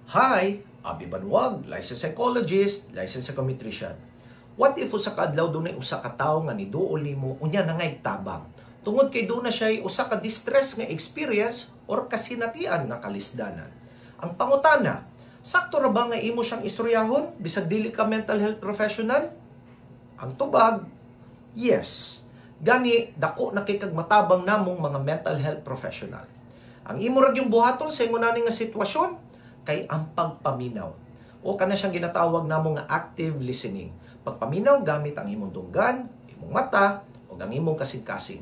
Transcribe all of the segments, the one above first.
Hi, Abi Banwag, licensed psychologist, licensed psychometrician. What if usa ka adlaw dunay usa ka tawo nga niduol nimo unya na ngay tabang? Tungod kay duna siya usa ka distress nga experience or kasinatian nga kalisdanan. Ang pangutana, sakto ra ba nga imo siyang istoryahon bisag dili ka mental health professional? Ang tubag, yes. Gani dako na kay kag matabang namong mga mental health professional. Ang imo ra gyung buhaton sa imo nani nga sitwasyon kay ang pagpaminaw. O kana siyang ginatawag namo nga active listening. Pagpaminaw gamit ang imong dunggan, imong mata, o ang imong kasing-kasing.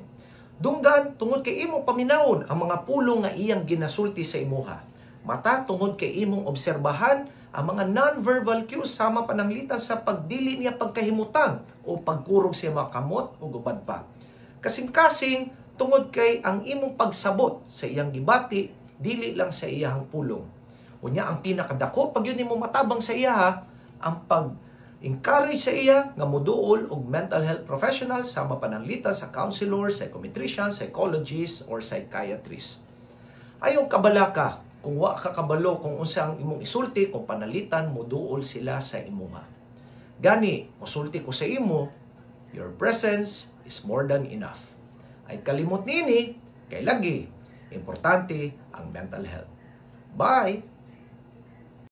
Dunggan tungod kay imong paminawon ang mga pulong nga iyang ginasulti sa imuha. Mata tungod kay imong obserbahan ang mga non-verbal cues sama pananglitan sa pagdili niya pagkahimutang o pagkurog sa mga kamot o gubad pa. Kasing-kasing tungod kay ang imong pagsabot sa iyang gibati dili lang sa iyang pulong. Unya ang pinakadako pag yun nimo matabang sa iya ang pag-encourage sa iya nga moduol og mental health professional sama pananglitan sa counselor, psychometrician, psychologist or psychiatrist. Ayong kabalaka kung wa ka kabalo kung unsa ang imong isulti kung panalitan moduol sila sa imuha. Gani, mosulti ko sa imo, your presence is more than enough. Ay kalimot nini kay lagi importante ang mental health. Bye.